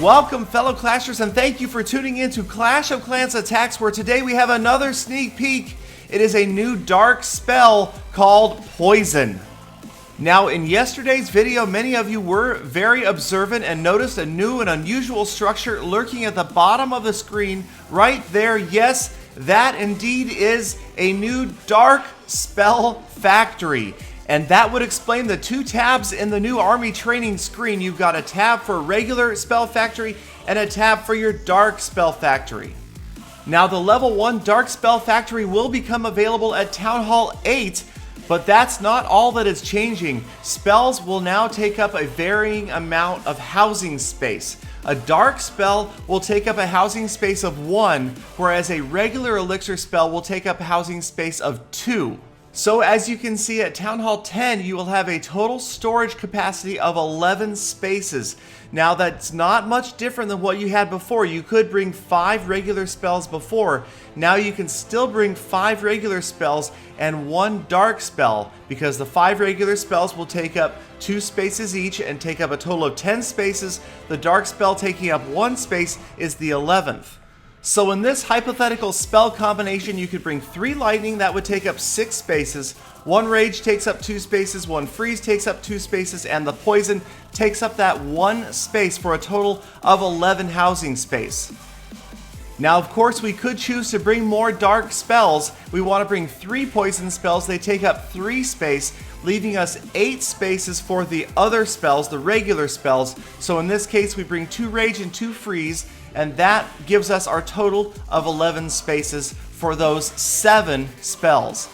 Welcome, fellow Clashers, and thank you for tuning in to Clash of Clans Attacks, where today we have another sneak peek. It is a new dark spell called Poison. Now, in yesterday's video, many of you were very observant and noticed a new and unusual structure lurking at the bottom of the screen right there. Yes, that indeed is a new dark spell factory. And that would explain the two tabs in the new army training screen. You've got a tab for regular spell factory and a tab for your dark spell factory. Now, the level 1 dark spell factory will become available at Town Hall 8, but that's not all that is changing. Spells will now take up a varying amount of housing space. A dark spell will take up a housing space of 1, whereas a regular elixir spell will take up a housing space of 2. So as you can see at Town Hall 10, you will have a total storage capacity of 11 spaces. Now that's not much different than what you had before. You could bring 5 regular spells before. Now you can still bring 5 regular spells and 1 dark spell, because the 5 regular spells will take up 2 spaces each and take up a total of 10 spaces. The dark spell taking up 1 space is the 11th. So in this hypothetical spell combination, you could bring 3 lightning, that would take up 6 spaces, 1 rage takes up 2 spaces, 1 freeze takes up 2 spaces, and the poison takes up that 1 space for a total of 11 housing space. Now, of course, we could choose to bring more dark spells. We want to bring 3 poison spells. They take up 3 space, leaving us 8 spaces for the other spells, the regular spells. So in this case, we bring 2 rage and 2 freeze, and that gives us our total of 11 spaces for those 7 spells.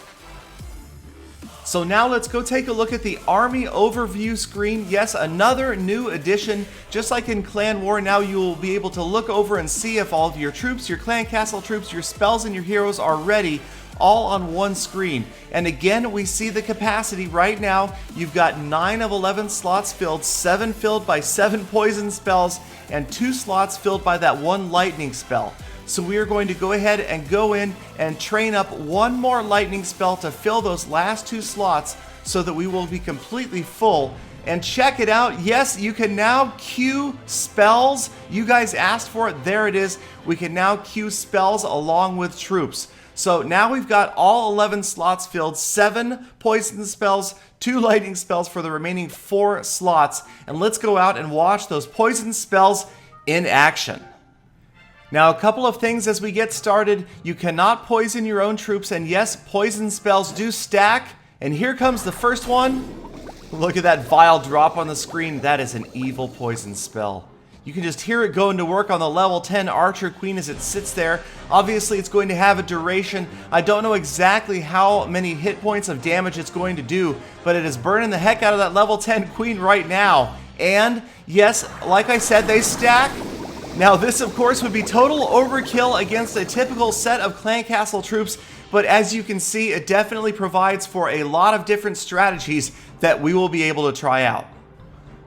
So now let's go take a look at the army overview screen. Yes, another new addition. Just like in Clan War, now you will be able to look over and see if all of your troops, your clan castle troops, your spells, and your heroes are ready, all on one screen. And again, we see the capacity right now. You've got 9 of 11 slots filled, 7 filled by 7 poison spells, and 2 slots filled by that 1 lightning spell. So we are going to go ahead and go in and train up 1 more lightning spell to fill those last 2 slots so that we will be completely full. And check it out. Yes, you can now queue spells. You guys asked for it. There it is. We can now queue spells along with troops. So now we've got all 11 slots filled, 7 poison spells, 2 lightning spells for the remaining 4 slots. And let's go out and watch those poison spells in action. Now, a couple of things as we get started. You cannot poison your own troops, and yes, poison spells do stack. And here comes the first one. Look at that vial drop on the screen. That is an evil poison spell. You can just hear it going to work on the level 10 Archer Queen as it sits there. Obviously, it's going to have a duration. I don't know exactly how many hit points of damage it's going to do, but it is burning the heck out of that level 10 Queen right now. And yes, like I said, they stack. Now, this, of course, would be total overkill against a typical set of clan castle troops, but as you can see, it definitely provides for a lot of different strategies that we will be able to try out.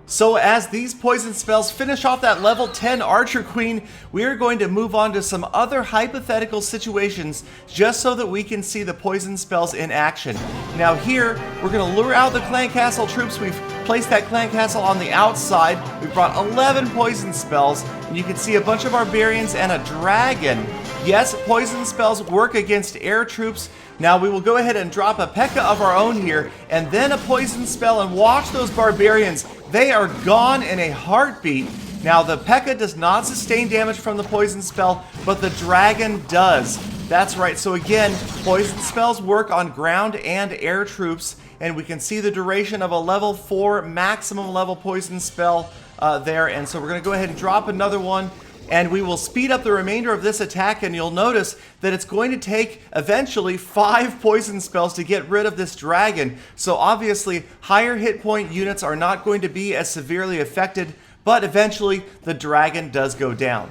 So as these poison spells finish off that level 10 Archer Queen, we are going to move on to some other hypothetical situations just so that we can see the poison spells in action. Now here, we're going to lure out the clan castle troops. We've placed that clan castle on the outside. We've brought 11 poison spells, and you can see a bunch of barbarians and a dragon. Yes, poison spells work against air troops. Now we will go ahead and drop a P.E.K.K.A. of our own here, and then a poison spell, and watch those barbarians. They are gone in a heartbeat. Now the P.E.K.K.A. does not sustain damage from the poison spell, but the dragon does. That's right, so again, poison spells work on ground and air troops, and we can see the duration of a level 4 maximum level poison spell there, and so we're going to go ahead and drop another one. And we will speed up the remainder of this attack, and you'll notice that it's going to take eventually 5 poison spells to get rid of this dragon. So obviously, higher hit point units are not going to be as severely affected, but eventually the dragon does go down.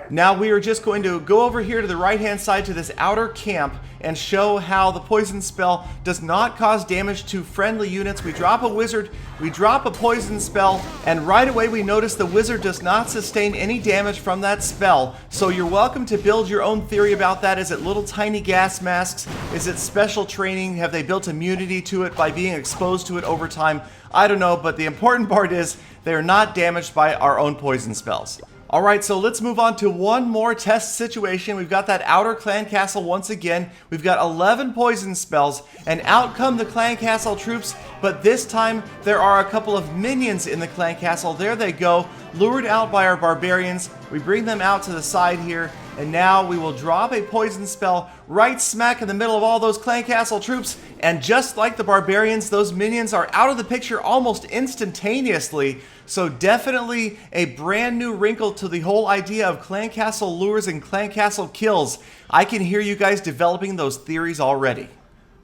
Now we are just going to go over here to the right-hand side to this outer camp and show how the poison spell does not cause damage to friendly units. We drop a wizard, we drop a poison spell, and right away we notice the wizard does not sustain any damage from that spell. So you're welcome to build your own theory about that. Is it little tiny gas masks? Is it special training? Have they built immunity to it by being exposed to it over time? I don't know, but the important part is they are not damaged by our own poison spells. Alright, so let's move on to one more test situation. We've got that outer clan castle once again. We've got 11 poison spells, and out come the clan castle troops, but this time there are a couple of minions in the clan castle. There they go, lured out by our barbarians. We bring them out to the side here, and now we will drop a poison spell right smack in the middle of all those clan castle troops, and just like the barbarians, those minions are out of the picture almost instantaneously. So definitely a brand new wrinkle to the whole idea of clan castle lures and clan castle kills. I can hear you guys developing those theories already.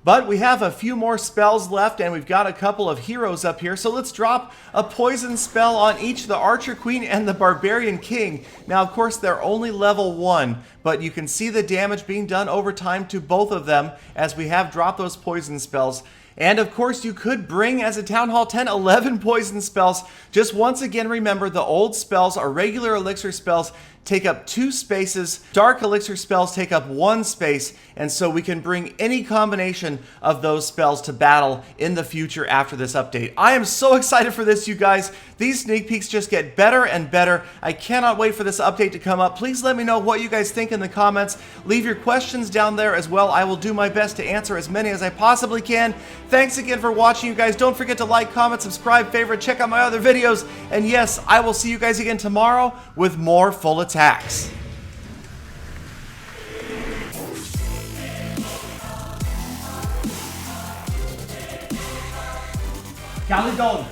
But we have a few more spells left, and we've got a couple of heroes up here. So let's drop a poison spell on each the Archer Queen and the Barbarian King. Now, of course, they're only level 1, but you can see the damage being done over time to both of them as we have dropped those poison spells. And of course, you could bring, as a Town Hall 10, 11 poison spells. Just once again, remember the old spells are regular elixir spells, take up 2 spaces. Dark elixir spells take up 1 space, and so we can bring any combination of those spells to battle in the future after this update. I am so excited for this, you guys. These sneak peeks just get better and better. I cannot wait for this update to come up. Please let me know what you guys think in the comments. Leave your questions down there as well. I will do my best to answer as many as I possibly can. Thanks again for watching, you guys. Don't forget to like, comment, subscribe, favorite, check out my other videos. And yes, I will see you guys again tomorrow with more full attacks. Calydon,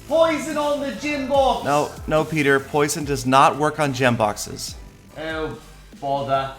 poison on the gem box. No, Peter, poison does not work on gem boxes. Oh, bother.